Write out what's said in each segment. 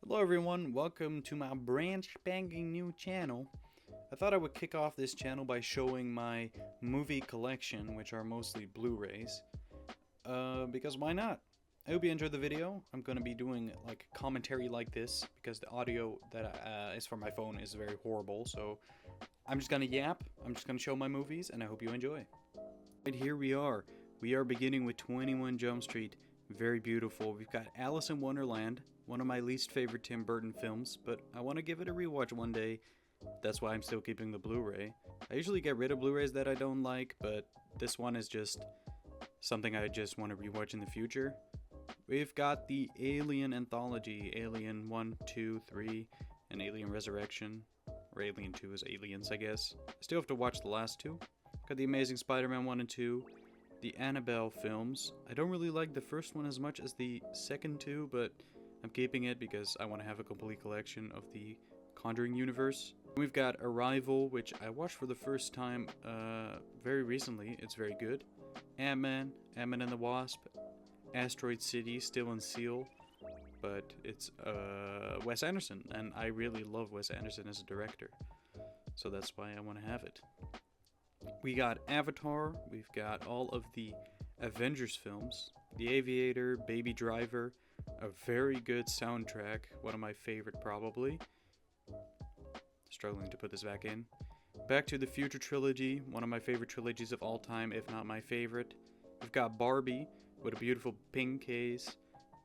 Hello everyone, welcome to my brand spanking new channel. I thought I would kick off this channel by showing my movie collection, which are mostly Blu-rays. Because why not? I hope you enjoyed the video. I'm going to be doing like commentary like this because the audio that is from my phone is very horrible. So I'm just going to yap, I'm just going to show my movies, and I hope you enjoy. Right, here we are. We are beginning with 21 Jump Street. Very beautiful. We've got Alice in Wonderland, one of my least favorite Tim Burton films, but I want to give it a rewatch one day. That's why I'm still keeping the Blu-ray. I usually get rid of Blu-rays that I don't like, but this one is just something I just want to rewatch in the future. We've got the Alien Anthology, Alien 1, 2, 3, and Alien Resurrection. Or Alien 2 is Aliens, I guess. I still have to watch the last two. Got the Amazing Spider-Man 1 and 2. The Annabelle films. I don't really like the first one as much as the second two, but I'm keeping it because I want to have a complete collection of the Conjuring universe. We've got Arrival, which I watched for the first time very recently. It's very good. Ant-Man, Ant-Man and the Wasp, Asteroid City, still in seal, but it's Wes Anderson, and I really love Wes Anderson as a director, so that's why I want to have it. We got Avatar, we've got all of the Avengers films, The Aviator, Baby Driver, a very good soundtrack, one of my favorite probably. Struggling to put this back in. Back to the Future trilogy, one of my favorite trilogies of all time, if not my favorite. We've got Barbie, with a beautiful pink case,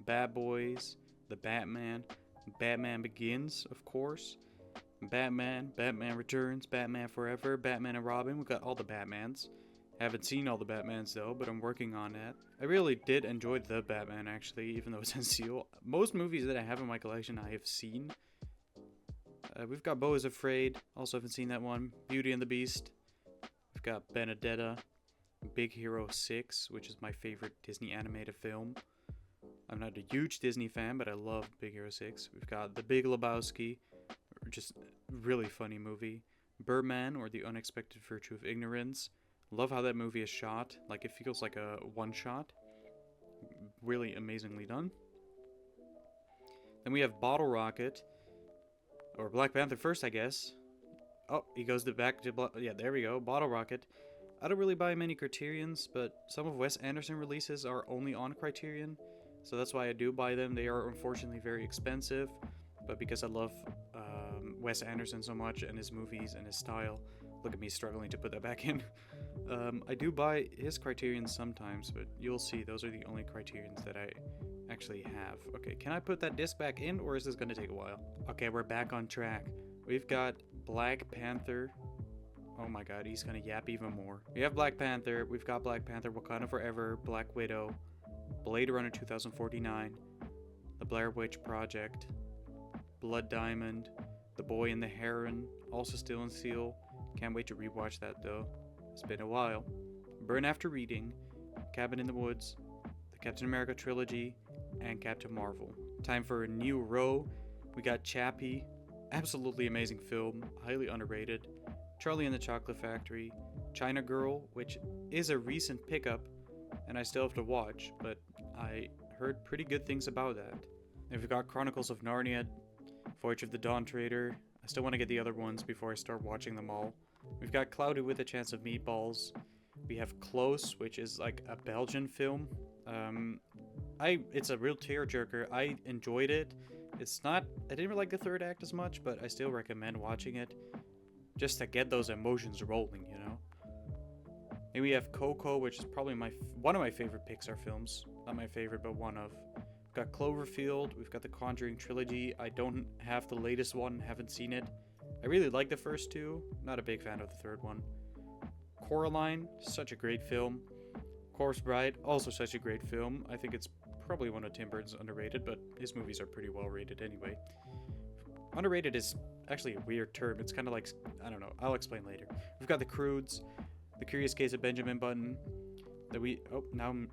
Bad Boys, The Batman, Batman Begins, of course, Batman, Batman Returns, Batman Forever, Batman and Robin. We've got all the Batmans. Haven't seen all the Batmans though, but I'm working on that. I really did enjoy The Batman actually, even though it's in seal. Most movies that I have in my collection I have seen. We've got Beau is Afraid, also haven't seen that one. Beauty and the Beast. We've got Benedetta. Big Hero 6, which is my favorite Disney animated film. I'm not a huge Disney fan, but I love Big Hero 6. We've got The Big Lebowski, just really funny movie. Birdman, or The Unexpected Virtue of Ignorance. Love how that movie is shot. Like, it feels like a one-shot. Really amazingly done. Then we have Bottle Rocket, or Black Panther first, I guess. Oh, he goes back to... yeah, there we go. Bottle Rocket. I don't really buy many Criterions, but some of Wes Anderson releases are only on Criterion, so that's why I do buy them. They are unfortunately very expensive, but because I love Wes Anderson so much and his movies and his style, look at me struggling to put that back in. I do buy his Criterions sometimes, but you'll see those are the only Criterions that I actually have. Okay, can I put that disc back in, or is this going to take a while? Okay, we're back on track. We've got Black Panther. Oh my god, he's gonna yap even more. We have Black Panther, we've got Black Panther, Wakanda Forever, Black Widow, Blade Runner 2049, The Blair Witch Project, Blood Diamond, The Boy and the Heron, also still in seal. Can't wait to rewatch that though. It's been a while. Burn After Reading, Cabin in the Woods, the Captain America trilogy, and Captain Marvel. Time for a new row. We got Chappie, absolutely amazing film, highly underrated. Charlie and the Chocolate Factory, China Girl, which is a recent pickup, and I still have to watch, but I heard pretty good things about that. And we've got Chronicles of Narnia, Voyage of the Dawn Treader. I still want to get the other ones before I start watching them all. We've got Cloudy with a Chance of Meatballs. We have Close, which is like a Belgian film. It's a real tearjerker. I enjoyed it. I didn't really like the third act as much, but I still recommend watching it. Just to get those emotions rolling, you know? Then we have Coco, which is probably one of my favorite Pixar films. Not my favorite, but one of. We've got Cloverfield, we've got the Conjuring trilogy. I don't have the latest one, haven't seen it. I really like the first two, not a big fan of the third one. Coraline, such a great film. Corpse Bride, also such a great film. I think it's probably one of Tim Burton's underrated, but his movies are pretty well rated anyway. Underrated is actually a weird term. It's kind of like, I don't know, I'll explain later. We've got The Croods, The Curious Case of Benjamin Button, now I'm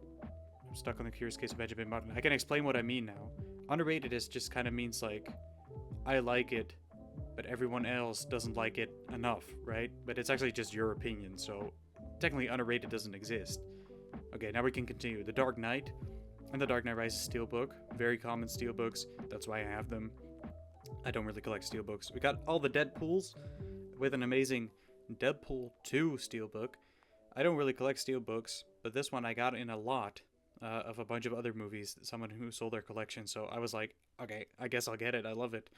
stuck on The Curious Case of Benjamin Button. I can explain what I mean now. Underrated is just kind of means like, I like it, but everyone else doesn't like it enough, right? But it's actually just your opinion, so technically underrated doesn't exist. Okay, now we can continue. The Dark Knight and The Dark Knight Rises Steelbook, very common steelbooks, that's why I have them. I don't really collect steelbooks. We got all the Deadpools with an amazing Deadpool 2 steelbook. I don't really collect steelbooks, but this one I got in a lot of a bunch of other movies, someone who sold their collection, so I was like, okay, I guess I'll get it. I love it.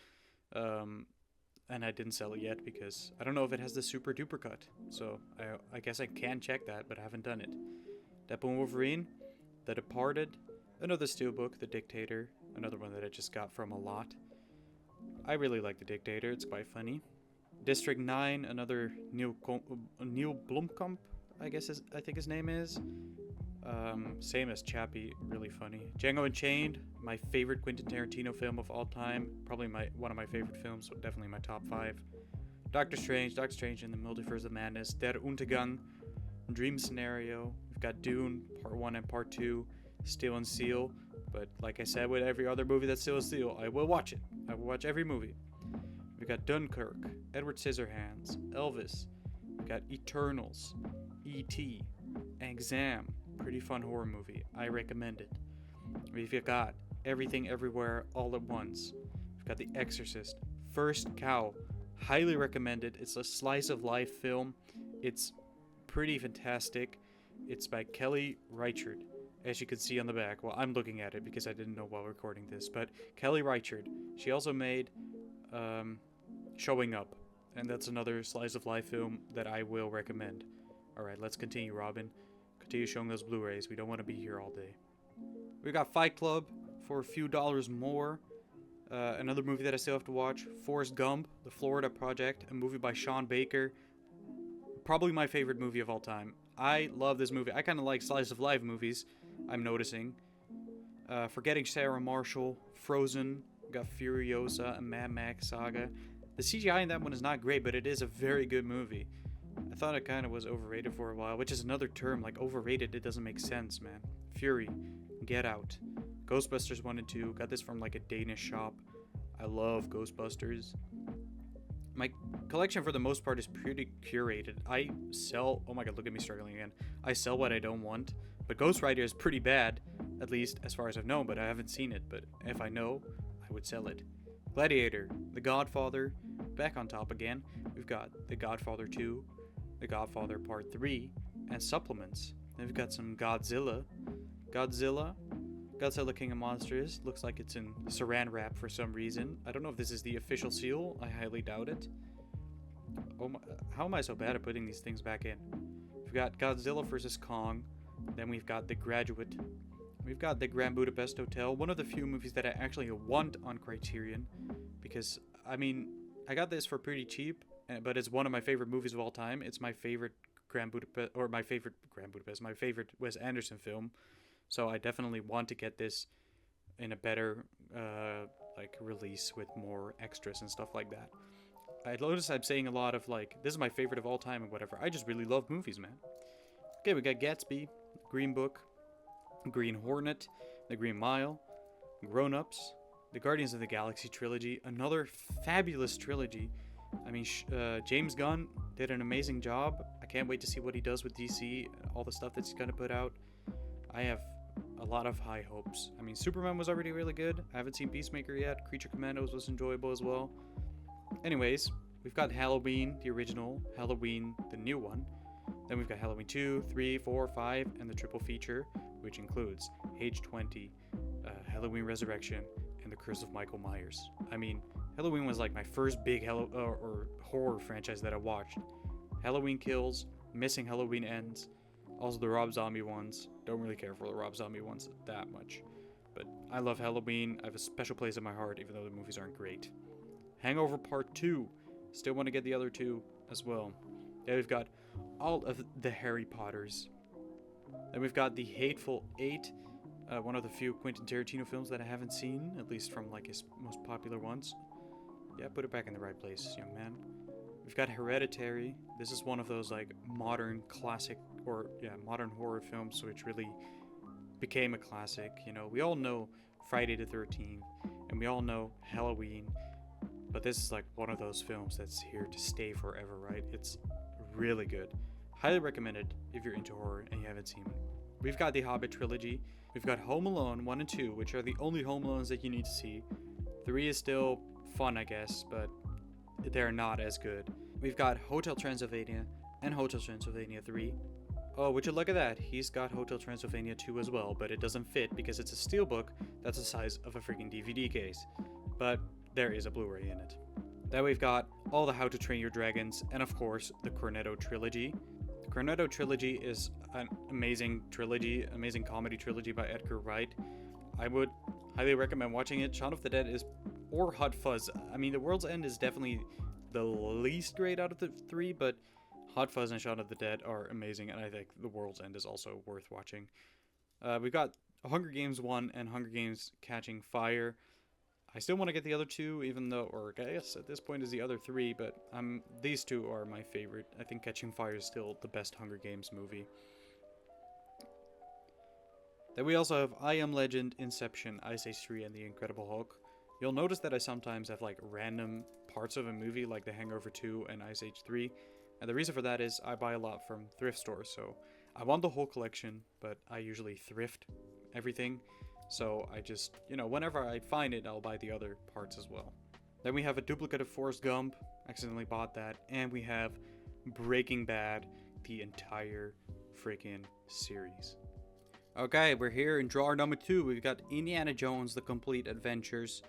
And I didn't sell it yet because I don't know if it has the super duper cut. So I guess I can check that, but I haven't done it. Deadpool and Wolverine, The Departed, another steelbook, The Dictator, another one that I just got from a lot. I really like The Dictator, it's quite funny. District 9, another Neil Blomkamp, I think his name is. Same as Chappie, really funny. Django Unchained, my favorite Quentin Tarantino film of all time. Probably one of my favorite films, so definitely my top 5. Doctor Strange in the Multiverse of Madness. Der Untergang, Dream Scenario. We've got Dune, Part 1 and Part 2. Steel and Seal. But like I said, with every other movie that's Steel and Seal, I will watch it. I will watch every movie. We've got Dunkirk, Edward Scissorhands, Elvis. We've got Eternals, E.T., Exam. Pretty fun horror movie. I recommend it. We've got Everything Everywhere All at Once. We've got The Exorcist. First Cow. Highly recommended. It's a slice of life film. It's pretty fantastic. It's by Kelly Reichardt, as you can see on the back. Well, I'm looking at it because I didn't know while recording this. But Kelly Reichardt. She also made Showing Up. And that's another slice of life film that I will recommend. Alright, let's continue, Robin. Continue showing those Blu-rays. We don't want to be here all day. We got Fight Club for a few dollars more. Another movie that I still have to watch. Forrest Gump, The Florida Project, a movie by Sean Baker. Probably my favorite movie of all time. I love this movie. I kind of like slice of life movies, I'm noticing. Forgetting Sarah Marshall, Frozen, we got Furiosa, and Mad Max Saga. The CGI in that one is not great, but it is a very good movie. I thought it kind of was overrated for a while, which is another term, like overrated, it doesn't make sense, man. Fury, Get Out, Ghostbusters 1 and 2, got this from like a Danish shop. I love Ghostbusters. My collection for the most part is pretty curated. I sell, oh my god, look at me struggling again. I sell what I don't want, but Ghost Rider is pretty bad, at least as far as I've known, but I haven't seen it, but if I know, I would sell it. Gladiator, The Godfather, back on top again. We've got The Godfather 2, The Godfather Part 3, and supplements. Then we've got some Godzilla. Godzilla King of Monsters. Looks like it's in saran wrap for some reason. I don't know if this is the official seal. I highly doubt it. Oh my, how am I so bad at putting these things back in? We've got Godzilla vs. Kong. Then we've got The Graduate. We've got The Grand Budapest Hotel. One of the few movies that I actually want on Criterion. Because, I mean, I got this for pretty cheap. But it's one of my favorite movies of all time. It's my favorite my favorite Wes Anderson film. So I definitely want to get this in a better like release with more extras and stuff like that. I noticed I'm saying a lot of like, this is my favorite of all time and whatever. I just really love movies, man. Okay, we got Gatsby, Green Book, Green Hornet, The Green Mile, Grown Ups, the Guardians of the Galaxy trilogy, another fabulous trilogy. I mean, James Gunn did an amazing job. I can't wait to see what he does with DC, all the stuff that he's going to put out. I have a lot of high hopes. I mean, Superman was already really good. I haven't seen Peacemaker yet. Creature Commandos was enjoyable as well. Anyways, we've got Halloween, the original, Halloween, the new one. Then we've got Halloween 2, 3, 4, 5, and the triple feature, which includes Age 20, Halloween Resurrection, and The Curse of Michael Myers. I mean, Halloween was like my first big horror franchise that I watched. Halloween Kills, Missing Halloween Ends, also the Rob Zombie ones. Don't really care for the Rob Zombie ones that much. But I love Halloween. I have a special place in my heart, even though the movies aren't great. Hangover Part 2. Still want to get the other two as well. Then we've got all of the Harry Potters. Then we've got The Hateful Eight. One of the few Quentin Tarantino films that I haven't seen, at least from like his most popular ones. Yeah, put it back in the right place, young man. We've got Hereditary. This is one of those like modern classic modern horror films which really became a classic. You know, we all know Friday the 13th and we all know Halloween, but this is like one of those films that's here to stay forever, right? It's really good. Highly recommended if you're into horror and you haven't seen it. We've got the Hobbit trilogy. We've got Home Alone 1 and 2, which are the only Home Alones that you need to see. 3 is still fun, I guess, but they're not as good. We've got Hotel Transylvania and Hotel Transylvania 3. Oh, would you look at that? He's got Hotel Transylvania 2 as well, but it doesn't fit because it's a steelbook that's the size of a freaking DVD case. But there is a Blu-ray in it. Then we've got all the How to Train Your Dragons, and of course, the Cornetto Trilogy. The Cornetto Trilogy is an amazing trilogy, amazing comedy trilogy by Edgar Wright. I would highly recommend watching it. Shaun of the Dead is, or Hot Fuzz. I mean, The World's End is definitely the least great out of the three, but Hot Fuzz and Shaun of the Dead are amazing, and I think The World's End is also worth watching. We've got Hunger Games 1 and Hunger Games Catching Fire. I still want to get the other two, even though, or I guess at this point is the other three, but these two are my favorite. I think Catching Fire is still the best Hunger Games movie. Then we also have I Am Legend, Inception, Ice Age 3, and The Incredible Hulk. You'll notice that I sometimes have like random parts of a movie like The Hangover 2 and Ice Age 3. And the reason for that is I buy a lot from thrift stores, so I want the whole collection, but I usually thrift everything. So I just, whenever I find it, I'll buy the other parts as well. Then we have a duplicate of Forrest Gump, accidentally bought that, and we have Breaking Bad, the entire freaking series. Okay, we're here in drawer number 2. We've got Indiana Jones, The Complete Adventures.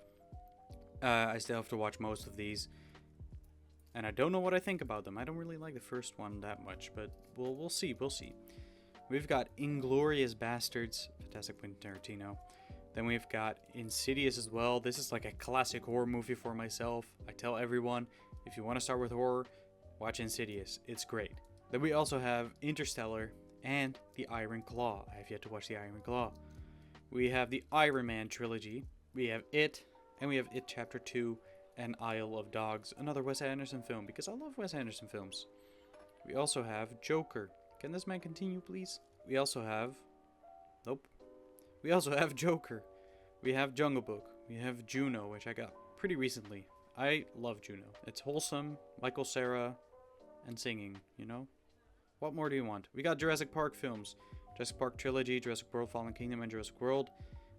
I still have to watch most of these. And I don't know what I think about them. I don't really like the first one that much, but we'll see. We've got Inglourious Bastards, fantastic Quentin Tarantino. Then we've got Insidious as well. This is like a classic horror movie for myself. I tell everyone, if you want to start with horror, watch Insidious. It's great. Then we also have Interstellar and The Iron Claw. I have yet to watch The Iron Claw. We have the Iron Man trilogy. We have It, and we have It Chapter 2 and Isle of Dogs, another Wes Anderson film, because I love Wes Anderson films. We also have Joker. Can this man continue, please? We also have... Nope. We also have Joker. We have Jungle Book. We have Juno, which I got pretty recently. I love Juno. It's wholesome, Michael Cera, and singing, What more do you want? We got Jurassic Park films. Jurassic Park Trilogy, Jurassic World Fallen Kingdom, and Jurassic World.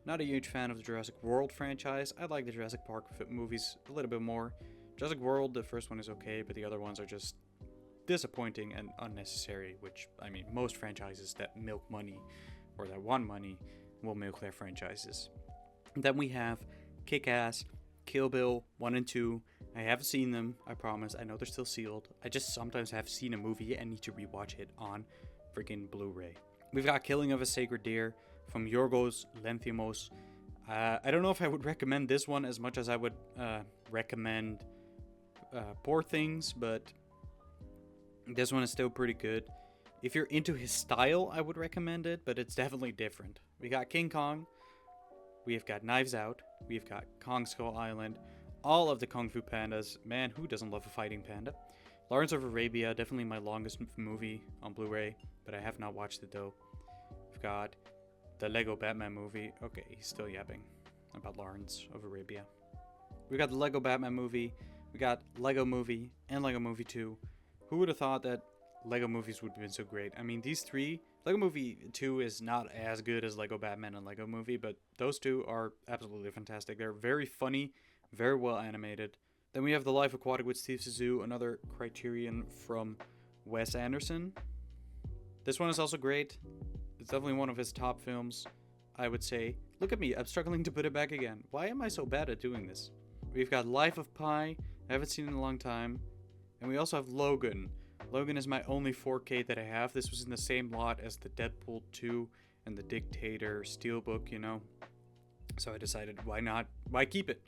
Not a huge fan of the Jurassic World franchise. I like the Jurassic Park movies a little bit more. Jurassic World, the first one is okay, but the other ones are just disappointing and unnecessary, which, most franchises that milk money, or that want money, will milk their franchises. Then we have Kick-Ass, Kill Bill 1 and 2. I haven't seen them, I promise. I know they're still sealed. I just sometimes have seen a movie and need to rewatch it on freaking Blu-ray. We've got Killing of a Sacred Deer from Yorgos Lanthimos. I don't know if I would recommend this one as much as I would recommend Poor Things, but this one is still pretty good. If you're into his style, I would recommend it, but it's definitely different. We got King Kong. We've got Knives Out. We've got Kong Skull Island. All of the Kung Fu Pandas. Man, who doesn't love a fighting panda? Lawrence of Arabia, definitely my longest movie on Blu-ray, but I have not watched it though. We've got the Lego Batman movie. Okay, he's still yapping about Lawrence of Arabia. We got the Lego Batman movie. We got Lego Movie and Lego Movie 2. Who would have thought that Lego movies would have been so great? These three, Lego Movie 2 is not as good as Lego Batman and Lego Movie, but those two are absolutely fantastic. They're very funny, very well animated. Then we have The Life Aquatic with Steve Zissou, another Criterion from Wes Anderson. This one is also great. It's definitely one of his top films, I would say. Look at me, I'm struggling to put it back again. Why am I so bad at doing this? We've got Life of Pi, I haven't seen it in a long time. And we also have Logan. Logan is my only 4K that I have. This was in the same lot as the Deadpool 2 and the Dictator Steelbook, So I decided, why not? Why keep it?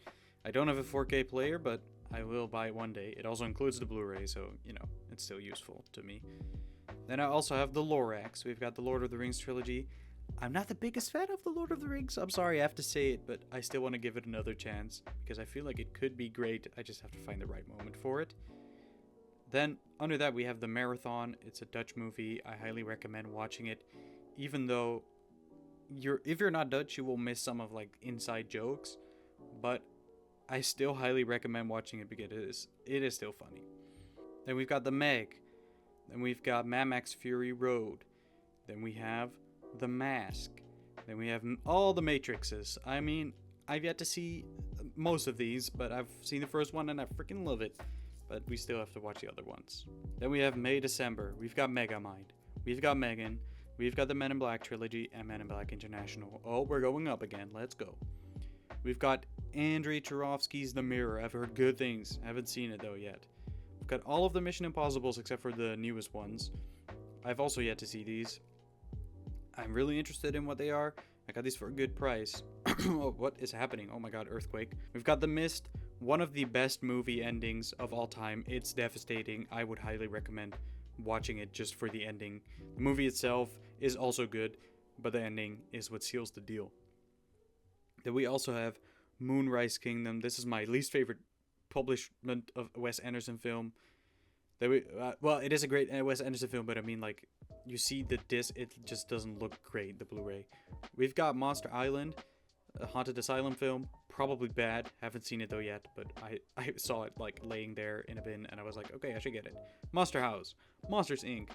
I don't have a 4K player, but I will buy it one day. It also includes the Blu-ray, so, it's still useful to me. Then I also have the Lorax. We've got the Lord of the Rings trilogy. I'm not the biggest fan of the Lord of the Rings. I'm sorry, I have to say it, but I still want to give it another chance because I feel like it could be great. I just have to find the right moment for it. Then, under that, we have The Marathon. It's a Dutch movie. I highly recommend watching it, even though if you're not Dutch, you will miss some of, inside jokes, but I still highly recommend watching it because it is still funny. Then we've got The Meg. Then we've got Mad Max Fury Road. Then we have The Mask. Then we have all the Matrixes. I've yet to see most of these, but I've seen the first one and I freaking love it. But we still have to watch the other ones. Then we have May, December. We've got Megamind. We've got Megan. We've got the Men in Black trilogy and Men in Black International. Oh, we're going up again. Let's go. We've got Andrei Tarkovsky's The Mirror. I've heard good things. Haven't seen it though yet. We've got all of the Mission Impossibles except for the newest ones. I've also yet to see these. I'm really interested in what they are. I got these for a good price. Oh, what is happening? Oh my god, earthquake. We've got The Mist, one of the best movie endings of all time. It's devastating. I would highly recommend watching it just for the ending. The movie itself is also good, but the ending is what seals the deal. Then we also have Moonrise Kingdom. This is my least favorite publishment of a Wes Anderson film. Well, it is a great Wes Anderson film, but I mean, like, you see the disc, it just doesn't look great, the Blu-ray. We've got Monster Island, a haunted asylum film, probably bad. Haven't seen it though yet, but I saw it like laying there in a bin, and I was like, okay, I should get it. Monster House, Monsters Inc.,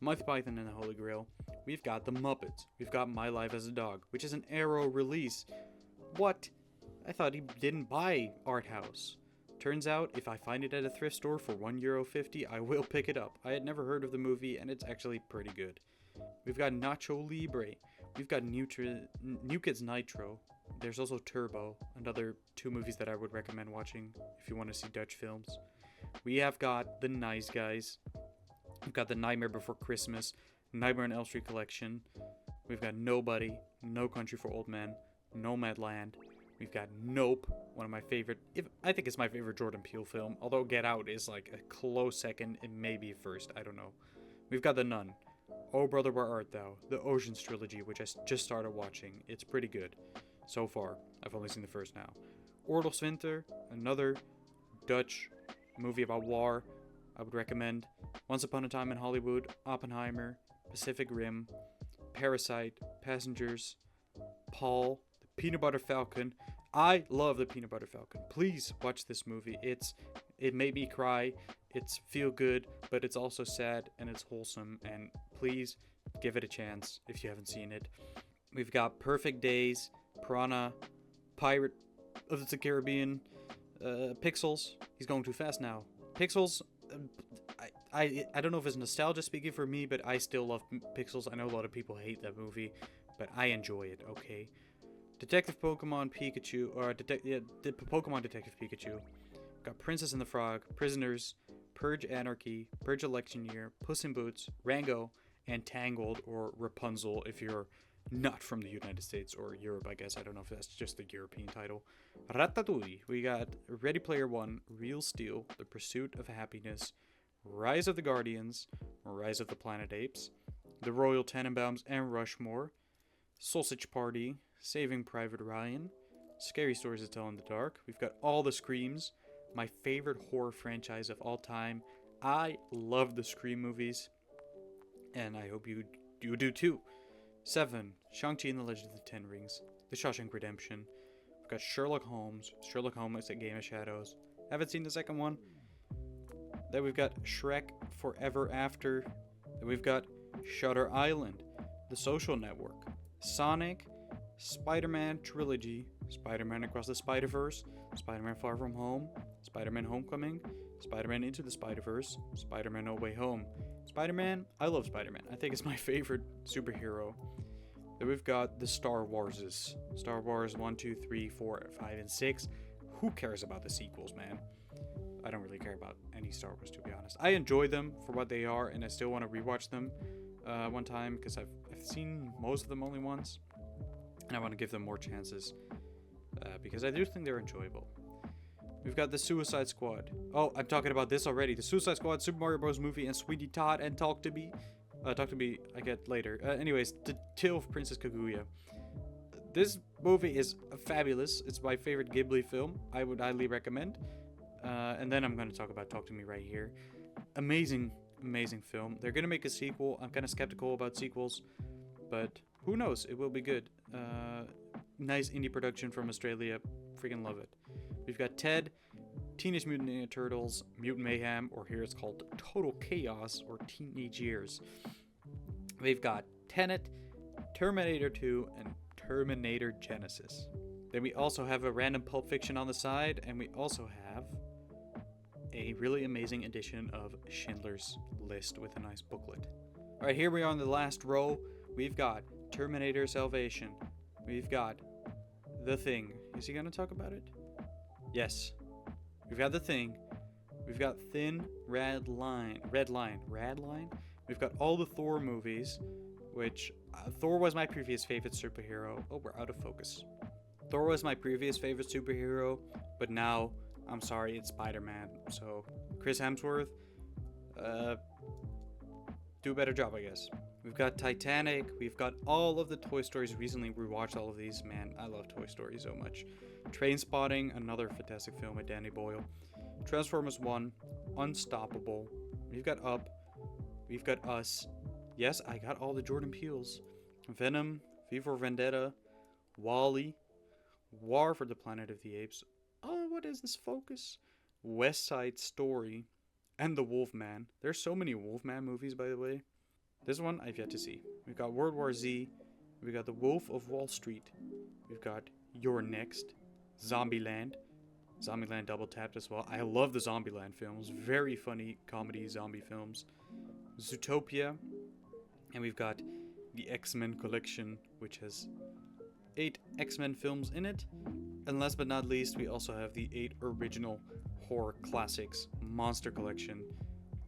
Monty Python and the Holy Grail. We've got The Muppets. We've got My Life as a Dog, which is an Arrow release. What? I thought he didn't buy Art House. Turns out, if I find it at a thrift store for €1.50, I will pick it up. I had never heard of the movie, and it's actually pretty good. We've got Nacho Libre. We've got New Kids Nitro. There's also Turbo, another 2 movies that I would recommend watching if you want to see Dutch films. We have got The Nice Guys. We've got The Nightmare Before Christmas, Nightmare on Elm Street collection. We've got Nobody, No Country for Old Men, Nomadland. We've got Nope, one of my favorite, I think it's my favorite Jordan Peele film, although Get Out is like a close second, it may be first, I don't know. We've got The Nun, Oh Brother Where Art Thou, the Ocean's trilogy, which I just started watching. It's pretty good so far. I've only seen the first now. Oorlogs Winter, another Dutch movie about war, I would recommend. Once Upon a Time in Hollywood, Oppenheimer, Pacific Rim, Parasite, Passengers, Paul, The Peanut Butter Falcon. I love The Peanut Butter Falcon. Please watch this movie. It made me cry. It's feel good, but it's also sad and it's wholesome. And please give it a chance if you haven't seen it. We've got Perfect Days, Piranha, Pirate of the Caribbean, Pixels. He's going too fast now. Pixels. I don't know if it's nostalgia speaking for me, but I still love Pixels. I know a lot of people hate that movie, but I enjoy it. Okay. Detective Pokemon Pikachu, or Pokemon Detective Pikachu. Got Princess and the Frog, Prisoners, Purge Anarchy, Purge Election Year, Puss in Boots, Rango, and Tangled, or Rapunzel if you're not from the United States or Europe, I guess. I don't know if that's just the European title. Ratatouille. We got Ready Player One, Real Steel, The Pursuit of Happiness, Rise of the Guardians, Rise of the Planet Apes, The Royal Tenenbaums and Rushmore, Sausage Party, Saving Private Ryan, Scary Stories to Tell in the Dark. We've got all the Screams, my favorite horror franchise of all time. I love the Scream movies, and I hope you do too. 7, Shang-Chi and the Legend of the Ten Rings, The Shawshank Redemption. We've got Sherlock Holmes, Sherlock Holmes at Game of Shadows. Haven't seen the second one. Then we've got Shrek Forever After. Then we've got Shutter Island, The Social Network, Sonic, Spider-Man Trilogy, Spider-Man Across the Spider-Verse, Spider-Man Far From Home, Spider-Man Homecoming, Spider-Man Into the Spider-Verse, Spider-Man No Way Home. Spider-Man, I love Spider-Man. I think it's my favorite superhero. Then we've got the Star Warses. Star Wars 1, 2, 3, 4, 5, and 6. Who cares about the sequels, man? I don't really care about any Star Wars, to be honest. I enjoy them for what they are, and I still want to rewatch them one time, because I've seen most of them only once. And I want to give them more chances, because I do think they're enjoyable. We've got the Suicide Squad. Oh, I'm talking about this already. The Suicide Squad, Super Mario Bros. Movie, and Sweeney Todd and Talk to Me. Talk to Me, I get later. Anyways, The Tale of Princess Kaguya. This movie is fabulous. It's my favorite Ghibli film. I would highly recommend. And then I'm going to talk about Talk to Me right here. Amazing, amazing film. They're going to make a sequel. I'm kind of skeptical about sequels, but who knows? It will be good. Nice indie production from Australia. Freaking love it. We've got Ted, Teenage Mutant Ninja Turtles, Mutant Mayhem, or here it's called Total Chaos, or Teenage Years. We've got Tenet, Terminator 2, and Terminator Genesis. Then we also have a random Pulp Fiction on the side, and we also have a really amazing edition of Schindler's List with a nice booklet. Alright, here we are on the last row. We've got Terminator Salvation. We've got The Thing. Is he going to talk about it? Yes. We've got The Thing. We've got Thin Red Line. We've got all the Thor movies, which Thor was my previous favorite superhero. Oh, we're out of focus. Thor was my previous favorite superhero, but now, I'm sorry, it's Spider-Man. So, Chris Hemsworth, do a better job, I guess. We've got Titanic. We've got all of the Toy Stories. Recently, we watched all of these. Man, I love Toy Story so much. Trainspotting, another fantastic film with Danny Boyle. Transformers 1, Unstoppable. We've got Up. We've got Us. Yes, I got all the Jordan Peeles. Venom, V for Vendetta, WALL-E, War for the Planet of the Apes. Oh, what is this focus? West Side Story, and The Wolfman. There's so many Wolfman movies, by the way. This one I've yet to see. We've got World War Z. We've got The Wolf of Wall Street. We've got You're Next. Zombieland. Zombieland double tapped as well. I love the Zombieland films. Very funny comedy zombie films. Zootopia. And we've got the X-Men collection, which has 8 X-Men films in it. And last but not least, we also have the 8 original horror classics monster collection.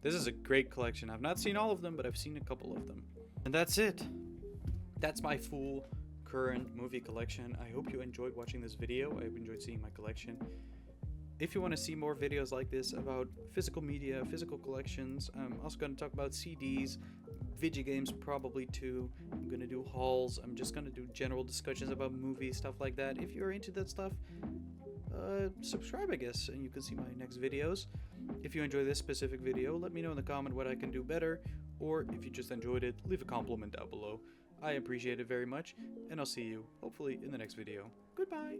This is a great collection. I've not seen all of them, but I've seen a couple of them. And that's it. That's my full current movie collection. I hope you enjoyed watching this video. I've enjoyed seeing my collection. If you want to see more videos like this about physical media, physical collections, I'm also going to talk about CDs, video games probably too. I'm going to do hauls. I'm just going to do general discussions about movies, stuff like that. If you're into that stuff, subscribe, I guess, and you can see my next videos. If you enjoy this specific video, let me know in the comment what I can do better, or if you just enjoyed it, leave a compliment down below. I appreciate it very much, and I'll see you, hopefully, in the next video. Goodbye!